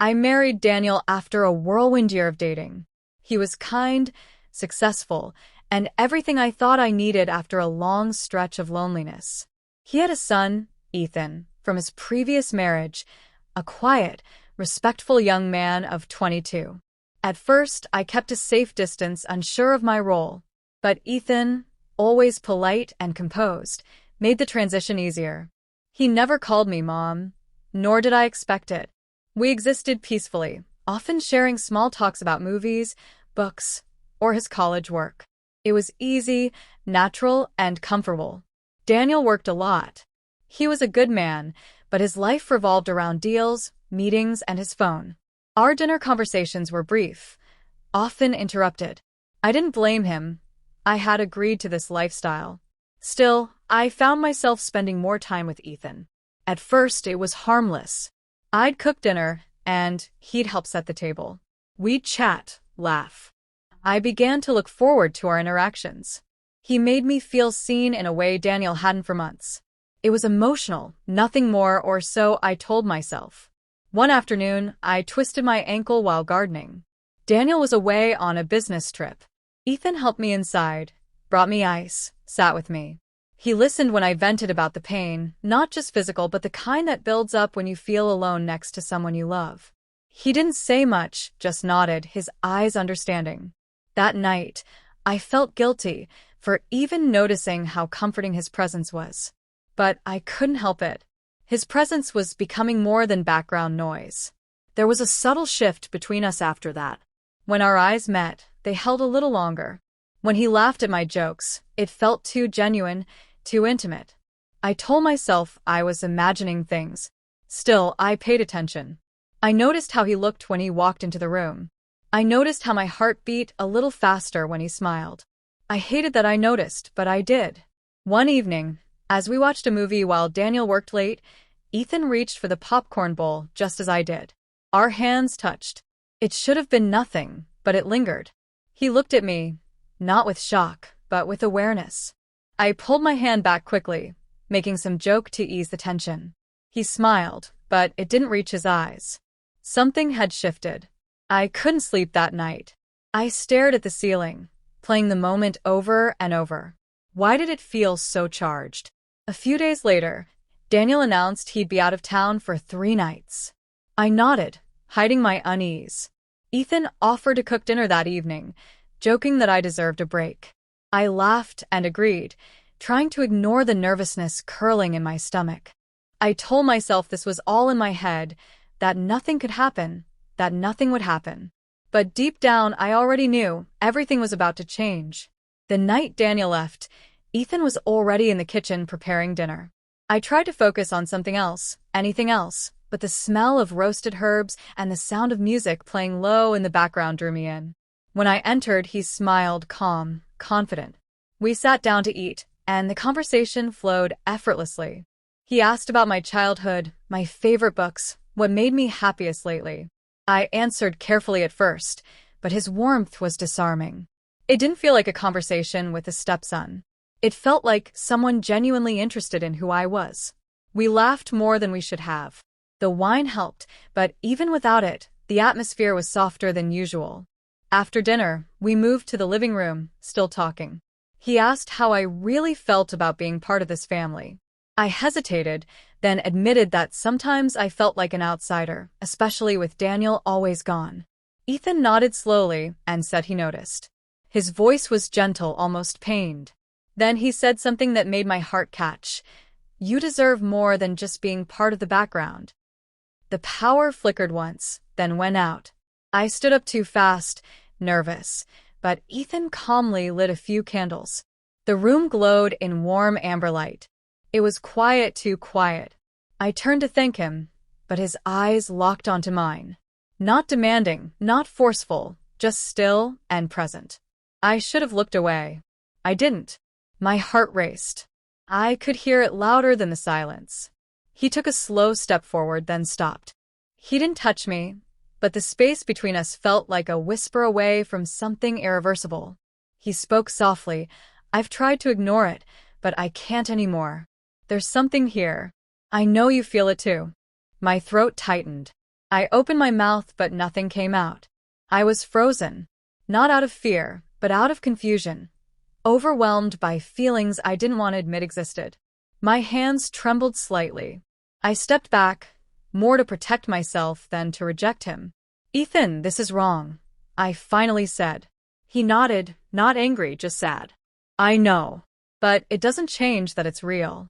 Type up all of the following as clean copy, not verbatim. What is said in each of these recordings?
I married Daniel after a whirlwind year of dating. He was kind, successful, and everything I thought I needed after a long stretch of loneliness. He had a son, Ethan, from his previous marriage, a quiet, respectful young man of 22. At first, I kept a safe distance, unsure of my role. But Ethan, always polite and composed, made the transition easier. He never called me Mom, nor did I expect it. We existed peacefully, often sharing small talks about movies, books, or his college work. It was easy, natural, and comfortable. Daniel worked a lot. He was a good man, but his life revolved around deals, meetings, and his phone. Our dinner conversations were brief, often interrupted. I didn't blame him. I had agreed to this lifestyle. Still, I found myself spending more time with Ethan. At first, it was harmless. I'd cook dinner, and he'd help set the table. We'd chat, laugh. I began to look forward to our interactions. He made me feel seen in a way Daniel hadn't for months. It was emotional, nothing more, or so I told myself. One afternoon, I twisted my ankle while gardening. Daniel was away on a business trip. Ethan helped me inside, brought me ice, sat with me. He listened when I vented about the pain, not just physical but the kind that builds up when you feel alone next to someone you love. He didn't say much, just nodded, his eyes understanding. That night, I felt guilty for even noticing how comforting his presence was. But I couldn't help it. His presence was becoming more than background noise. There was a subtle shift between us after that. When our eyes met, they held a little longer. When he laughed at my jokes, it felt too genuine, too intimate. I told myself I was imagining things. Still, I paid attention. I noticed how he looked when he walked into the room. I noticed how my heart beat a little faster when he smiled. I hated that I noticed, but I did. One evening, as we watched a movie while Daniel worked late, Ethan reached for the popcorn bowl just as I did. Our hands touched. It should have been nothing, but it lingered. He looked at me, not with shock, but with awareness. I pulled my hand back quickly, making some joke to ease the tension. He smiled, but it didn't reach his eyes. Something had shifted. I couldn't sleep that night. I stared at the ceiling, playing the moment over and over. Why did it feel so charged? A few days later, Daniel announced he'd be out of town for 3 nights. I nodded, hiding my unease. Ethan offered to cook dinner that evening, joking that I deserved a break. I laughed and agreed, trying to ignore the nervousness curling in my stomach. I told myself this was all in my head, that nothing could happen, that nothing would happen. But deep down, I already knew everything was about to change. The night Daniel left, Ethan was already in the kitchen preparing dinner. I tried to focus on something else, anything else, but the smell of roasted herbs and the sound of music playing low in the background drew me in. When I entered, he smiled, calm, confident. We sat down to eat, and the conversation flowed effortlessly. He asked about my childhood, my favorite books, what made me happiest lately. I answered carefully at first, but his warmth was disarming. It didn't feel like a conversation with a stepson. It felt like someone genuinely interested in who I was. We laughed more than we should have. The wine helped, but even without it, the atmosphere was softer than usual. After dinner, we moved to the living room, still talking. He asked how I really felt about being part of this family. I hesitated, then admitted that sometimes I felt like an outsider, especially with Daniel always gone. Ethan nodded slowly and said he noticed. His voice was gentle, almost pained. Then he said something that made my heart catch. You deserve more than just being part of the background. The power flickered once, then went out. I stood up too fast, nervous, but Ethan calmly lit a few candles. The room glowed in warm amber light. It was quiet, too quiet. I turned to thank him, but his eyes locked onto mine. Not demanding, not forceful, just still and present. I should have looked away. I didn't. My heart raced. I could hear it louder than the silence. He took a slow step forward, then stopped. He didn't touch me, but the space between us felt like a whisper away from something irreversible. He spoke softly. I've tried to ignore it, but I can't anymore. There's something here. I know you feel it too. My throat tightened. I opened my mouth, but nothing came out. I was frozen, not out of fear, but out of confusion, overwhelmed by feelings I didn't want to admit existed. My hands trembled slightly. I stepped back, more to protect myself than to reject him. "Ethan, this is wrong," I finally said. He nodded, not angry, just sad. "I know, but it doesn't change that it's real."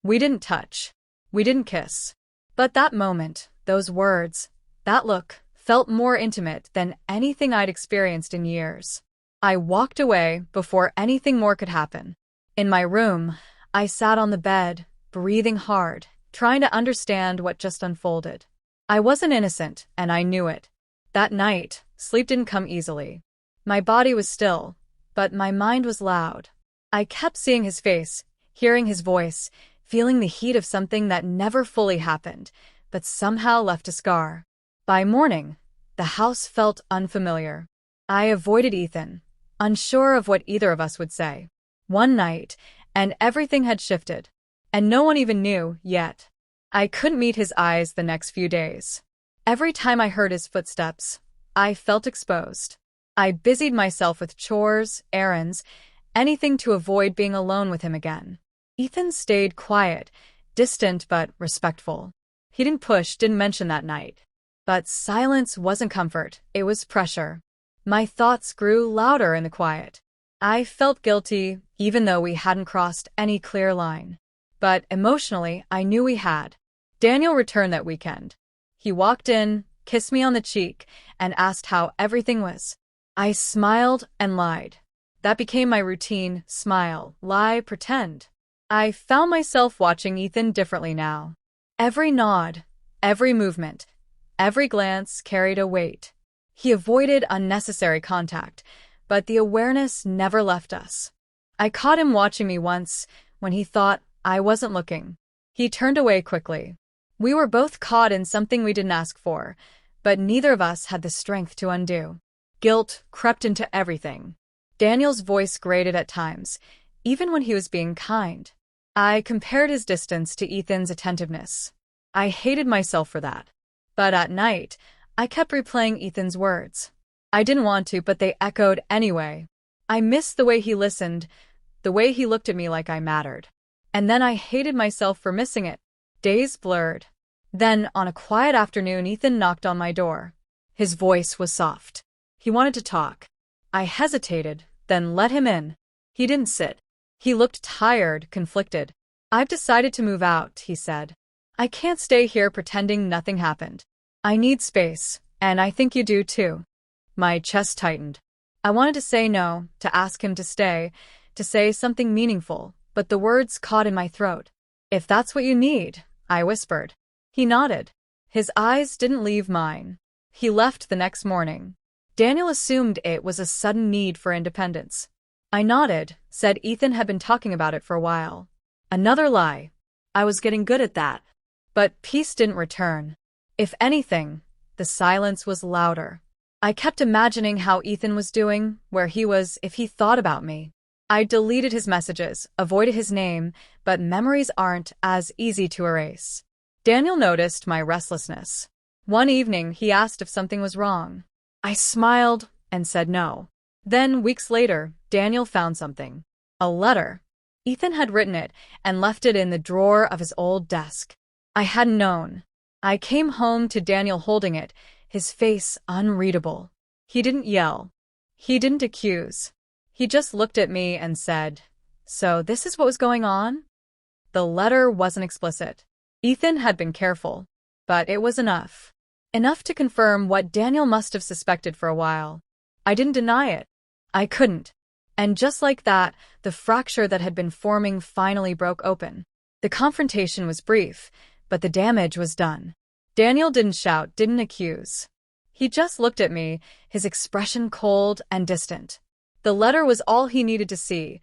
We didn't touch. We didn't kiss. But that moment, those words, that look, felt more intimate than anything I'd experienced in years. I walked away before anything more could happen. In my room, I sat on the bed, breathing hard, trying to understand what just unfolded. I wasn't innocent, and I knew it. That night, sleep didn't come easily. My body was still, but my mind was loud. I kept seeing his face, hearing his voice, feeling the heat of something that never fully happened, but somehow left a scar. By morning, the house felt unfamiliar. I avoided Ethan, unsure of what either of us would say. One night, and everything had shifted. And no one even knew, yet. I couldn't meet his eyes the next few days. Every time I heard his footsteps, I felt exposed. I busied myself with chores, errands, anything to avoid being alone with him again. Ethan stayed quiet, distant but respectful. He didn't push, didn't mention that night. But silence wasn't comfort, it was pressure. My thoughts grew louder in the quiet. I felt guilty, even though we hadn't crossed any clear line. But emotionally, I knew we had. Daniel returned that weekend. He walked in, kissed me on the cheek, and asked how everything was. I smiled and lied. That became my routine: smile, lie, pretend. I found myself watching Ethan differently now. Every nod, every movement, every glance carried a weight. He avoided unnecessary contact, but the awareness never left us. I caught him watching me once when he thought I wasn't looking. He turned away quickly. We were both caught in something we didn't ask for, but neither of us had the strength to undo. Guilt crept into everything. Daniel's voice grated at times, even when he was being kind. I compared his distance to Ethan's attentiveness. I hated myself for that. But at night, I kept replaying Ethan's words. I didn't want to, but they echoed anyway. I missed the way he listened, the way he looked at me like I mattered. And then I hated myself for missing it. Days blurred. Then, on a quiet afternoon, Ethan knocked on my door. His voice was soft. He wanted to talk. I hesitated, then let him in. He didn't sit. He looked tired, conflicted. "I've decided to move out," he said. "I can't stay here pretending nothing happened. I need space, and I think you do too." My chest tightened. I wanted to say no, to ask him to stay, to say something meaningful, but the words caught in my throat. "If that's what you need," I whispered. He nodded. His eyes didn't leave mine. He left the next morning. Daniel assumed it was a sudden need for independence. I nodded, said Ethan had been talking about it for a while. Another lie. I was getting good at that. But peace didn't return. If anything, the silence was louder. I kept imagining how Ethan was doing, where he was if he thought about me. I deleted his messages, avoided his name, but memories aren't as easy to erase. Daniel noticed my restlessness. One evening, he asked if something was wrong. I smiled and said no. Then, weeks later, Daniel found something. A letter. Ethan had written it and left it in the drawer of his old desk. I hadn't known. I came home to Daniel holding it, his face unreadable. He didn't yell. He didn't accuse. He just looked at me and said, "So this is what was going on?" The letter wasn't explicit. Ethan had been careful, but it was enough. Enough to confirm what Daniel must have suspected for a while. I didn't deny it. I couldn't. And just like that, the fracture that had been forming finally broke open. The confrontation was brief, but the damage was done. Daniel didn't shout, didn't accuse. He just looked at me, his expression cold and distant. The letter was all he needed to see,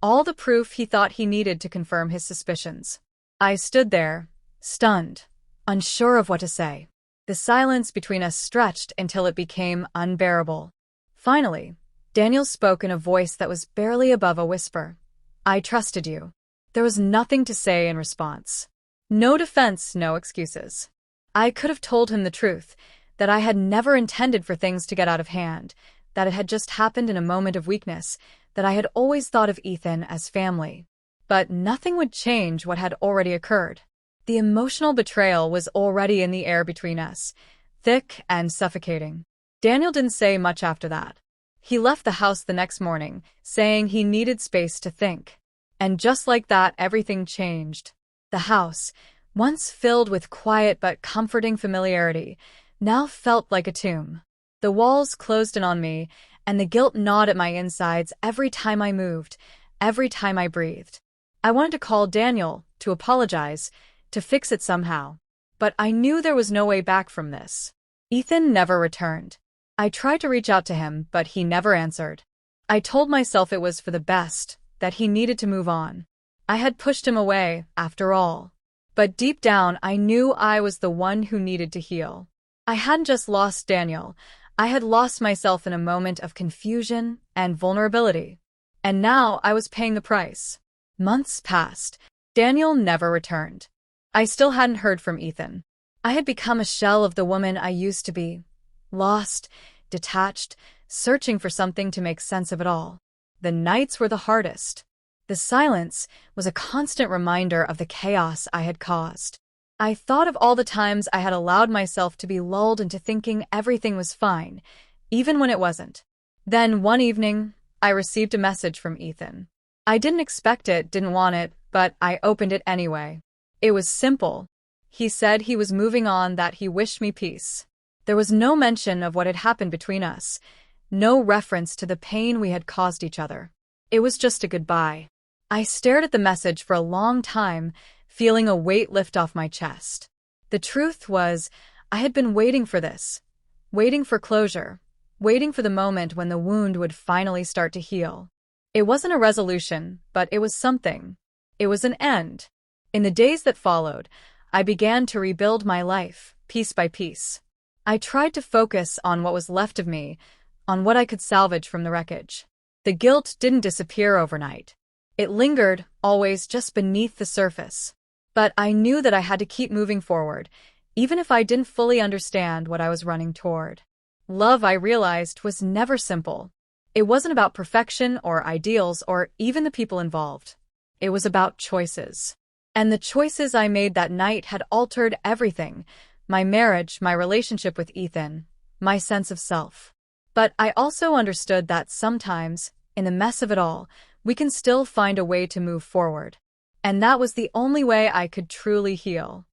all the proof he thought he needed to confirm his suspicions. I stood there, stunned, unsure of what to say. The silence between us stretched until it became unbearable. Finally, Daniel spoke in a voice that was barely above a whisper. "I trusted you." There was nothing to say in response. No defense, no excuses. I could have told him the truth, that I had never intended for things to get out of hand, that it had just happened in a moment of weakness, that I had always thought of Ethan as family. But nothing would change what had already occurred. The emotional betrayal was already in the air between us, thick and suffocating. Daniel didn't say much after that. He left the house the next morning, saying he needed space to think. And just like that, everything changed. The house, once filled with quiet but comforting familiarity, now felt like a tomb. The walls closed in on me, and the guilt gnawed at my insides every time I moved, every time I breathed. I wanted to call Daniel, to apologize, to fix it somehow. But I knew there was no way back from this. Ethan never returned. I tried to reach out to him, but he never answered. I told myself it was for the best, that he needed to move on. I had pushed him away, after all. But deep down, I knew I was the one who needed to heal. I hadn't just lost Daniel, I had lost myself in a moment of confusion and vulnerability. And now I was paying the price. Months passed. Daniel never returned. I still hadn't heard from Ethan. I had become a shell of the woman I used to be. Lost, detached, searching for something to make sense of it all. The nights were the hardest. The silence was a constant reminder of the chaos I had caused. I thought of all the times I had allowed myself to be lulled into thinking everything was fine, even when it wasn't. Then, one evening, I received a message from Ethan. I didn't expect it, didn't want it, but I opened it anyway. It was simple. He said he was moving on, that he wished me peace. There was no mention of what had happened between us, no reference to the pain we had caused each other. It was just a goodbye. I stared at the message for a long time, feeling a weight lift off my chest. The truth was, I had been waiting for this, waiting for closure, waiting for the moment when the wound would finally start to heal. It wasn't a resolution, but it was something. It was an end. In the days that followed, I began to rebuild my life, piece by piece. I tried to focus on what was left of me, on what I could salvage from the wreckage. The guilt didn't disappear overnight. It lingered, always just beneath the surface. But I knew that I had to keep moving forward, even if I didn't fully understand what I was running toward. Love, I realized, was never simple. It wasn't about perfection or ideals or even the people involved. It was about choices. And the choices I made that night had altered everything: my marriage, my relationship with Ethan, my sense of self. But I also understood that sometimes, in the mess of it all, we can still find a way to move forward. And that was the only way I could truly heal.